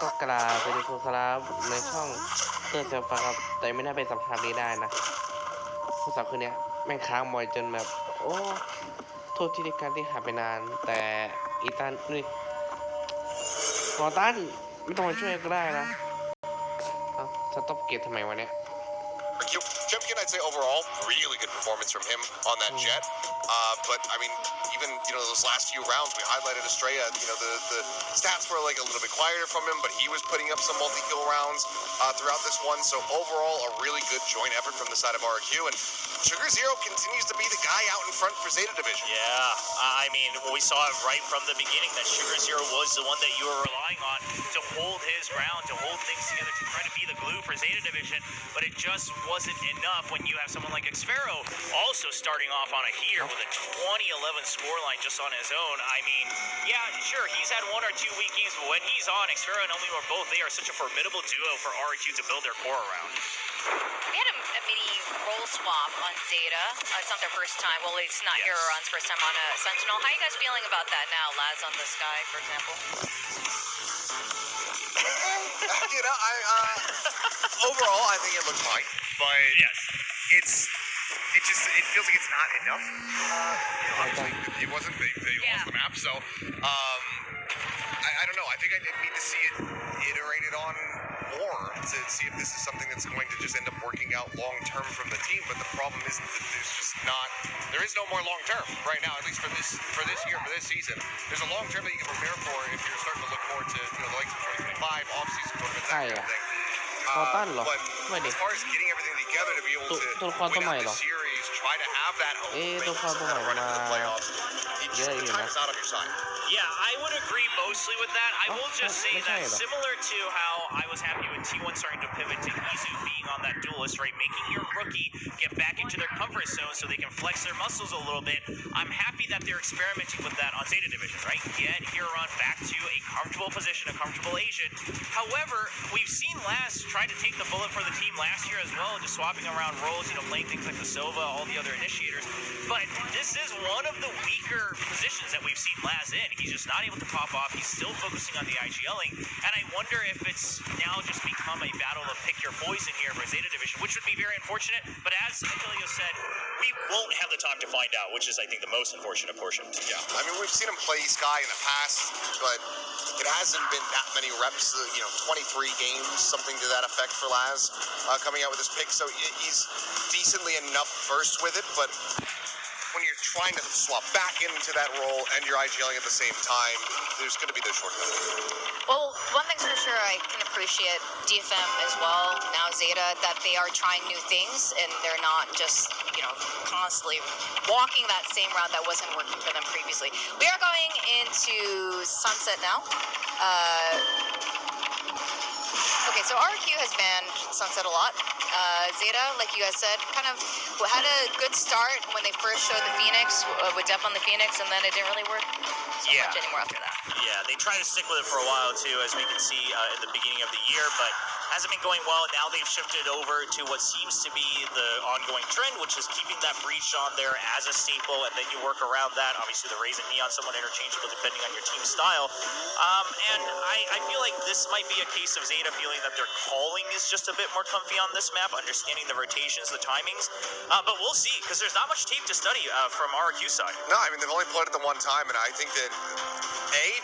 ก็กราบสวัสดีครับในช่องเตือนเซลฟ์ครับแต่ไม่น่าเป็นสัมภาษณ์นี้ได้นะผู้สาวคนนี้แม่งค้างบ่อยจนแบบโอ้โทษที่ในการที่หายไปนานแต่อีตันนี่หมอตันไม่ต้องมาช่วยก็ได้นะจะต้องเกตทำไมวะเนี่ยChampion, I'd say overall, really good performance from him on that jet. But I mean, even those last few rounds, we highlighted Estrella. The stats were like a little bit quieter from him, but he was putting up some multi-kill rounds throughout this one. So overall, a really good joint effort from the side of RQ. And Sugar Zero continues to be the guy out in front for Zeta Division. Yeah, I mean, we saw it right from the beginning that Sugar Zero was the one that you were relying on to hold his ground, to hold things together, to try to be the glue for Zeta Division. But it just wasn't enough when you have someone like Xfero also starting off on a heater with a 2011 scoreline just on his own. I mean, yeah, sure, he's had 1 or 2 weak games, but when he's on, Xfero and Omi were both, they are such a formidable duo for RQ to build their core around. They had a mini role swap on Zeta. It's not their first time. Well, it's not Hero Run's first time on a Sentinel. How are you guys feeling about that now, Laz on the Sky, for example? Overall, I think it looked fine, but yes, it feels like it's not enough. Obviously, it wasn't. They lost the map, so I don't know. I think I need to see it iterated on more to see if this is something that's going to just end up working out long term from the team. But the problem is that there is no more long term right now, at least for this year, for this season. There's a long term that you can prepare for if you're starting to look forward to the likes of 2025 off-season tournaments, that kind of thing. But as far as getting everything together to be able to win out the series, try to have that hope to run into the playoffs, the time is not on your side. Yeah, I would agree mostly with that. I will just say that similar to how I was happy with T1 starting to pivot to Izu being on that duelist, right? Making your rookie get back into their comfort zone so they can flex their muscles a little bit. I'm happy that they're experimenting with that on Zeta Division, right? Get Huron back to a comfortable position, a comfortable agent. However, we've seen Laz try to take the bullet for the team last year as well, just swapping around roles, playing things like the Sova, all the other initiators. But this is one of the weaker positions that we've seen Laz in. He's just not able to pop off. He's still focusing on the IGLing. And I wonder if it's now just become a battle of pick your poison here for Zeta Division, which would be very unfortunate. But as Antilio said, we won't have the time to find out, which is, I think, the most unfortunate portion. Yeah, I mean, we've seen him play Sky in the past, but it hasn't been that many reps, 23 games, something to that effect for Laz, coming out with his pick. So he's decently enough versed with it, but when you're trying to swap back into that role and you're IGLing at the same time, there's going to be those shortcuts. Well, one thing's for sure, I can appreciate DFM as well, now Zeta, that they are trying new things and they're not just, constantly walking that same route that wasn't working for them previously. We are going into Sunset now. Okay, so RQ has banned Sunset a lot. Zeta, like you guys said, kind of had a good start when they first showed the Phoenix, with Def on the Phoenix, and then it didn't really work so much anymore after that. Yeah, they tried to stick with it for a while too, as we can see in the beginning of the year, but hasn't been going well. Now they've shifted over to what seems to be the ongoing trend, which is keeping that breach on there as a staple, and then you work around that. Obviously, the Raze and Neon somewhat interchangeable depending on your team style. And I feel like this might be a case of Zeta feeling that their calling is just a bit more comfy on this map, understanding the rotations, the timings. But we'll see, because there's not much tape to study from RQ side. No, I mean, they've only played it the one time, and I think that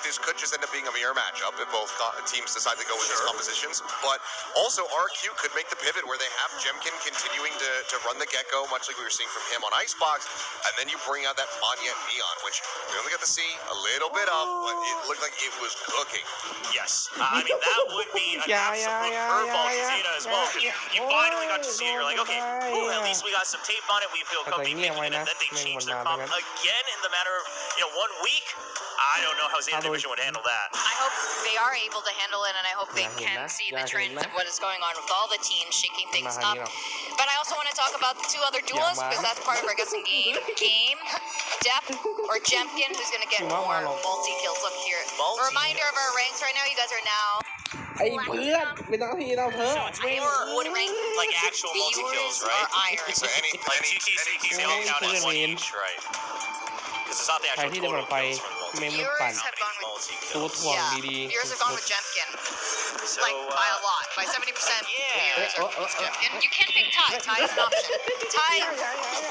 this could just end up being a mirror matchup if both teams decide to go with these compositions. But also, RQ could make the pivot where they have Jemkin continuing to run the Gecko, much like we were seeing from him on Icebox, and then you bring out that Manya Neon, which we only got to see a little bit of, but it looked like it was cooking. Yes, I mean, that would be an absolute curveball to Zeta as well. You finally got to see it, you're like, okay, at least we got some tape on it, we feel comfy picking it, and then they changed their comp again in the matter of 1 week. I don't know how Zeta Division would handle that. I hope they are able to handle it, and I hope they can see the trends of what is going on with all the teams shaking things up. But I also want to talk about the 2 other duelists, because that's part of our guessing game. Dep, or Jemkin, who's going to get more multi-kills up here. A reminder of our ranks right now, you guys are now... ไอ้เพื่อนเป็นหน้าที่เราเถอะ So it's more like actual multi-kills, right? So like 2T, 3T, they all count as one each, right? Because it's not the actual total kills from the ไม่มึง Viewers ปั่น have gone with ตัวถ่วง yeah. ดีๆ Viewers have gone with Jemkin, So, like by a lot, by 70%. Yeah. Viewers are Jemkin. You can't pick tie. Tie is an option. Tie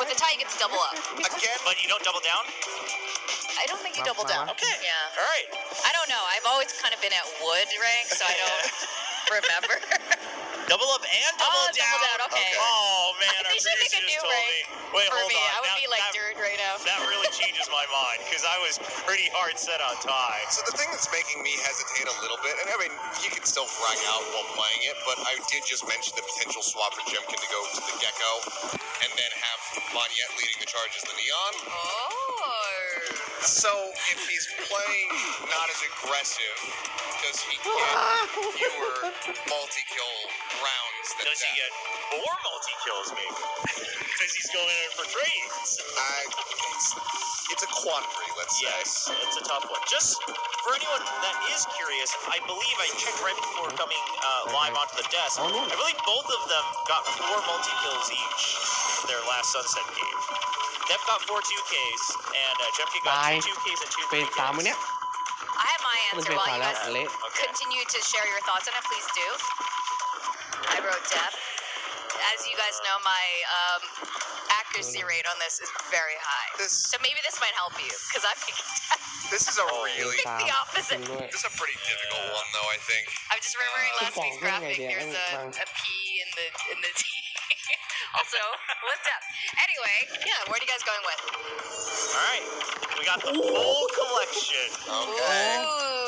with the tie you get to double up. Again, But you don't double down? I don't think you double down. Okay. Yeah. All right. I don't know. I've always kind of been at wood rank, so I don't remember. Double up and double down. Double down. Okay. Oh man, our They should make a producer new just told me. rank Wait, for hold me. on. I would That- be like that- dirt right now. That really changes my mind because I was pretty hard set on tie. so the thing that's making me hesitate a little bit, and I mean, you can still frag out while playing it, but I did just mention the potential swap for Jemkin to go to the Gecko, and then have Monyet leading the charge as the Neon. Oh. So if he's playing not as aggressive, does he get fewer multi-kill rounds than Does he that? get more multi-kills maybe? Because he's going in for trades. It's a quandary, let's say. Yes, it's a tough one. Just for anyone that is curious, I believe I checked right before coming live onto the desk. I believe both of them got 4 multi-kills each in their last Sunset game. Depp got 4 2Ks, and Jemke got 2 2Ks and 2 เฟส 3 3Ks. มื้อเนี้ย I have my มัน answer เฟส while 3 you แล้ว guys เละ Okay. continue to share your thoughts on it. Please do. I wrote Depp. As you guys know, my accuracy rate on this is very high. So maybe this might help you, because I'm picking Depp. This is a really, 3 the opposite. จริงด้วย this is a pretty difficult one, though, I think. I'm just remembering last Football, week's what an graphic. idea. There's I a P in the T. Also, what's up? Anyway, yeah, what are you guys going with? All right, we got the full collection. Okay. Ooh.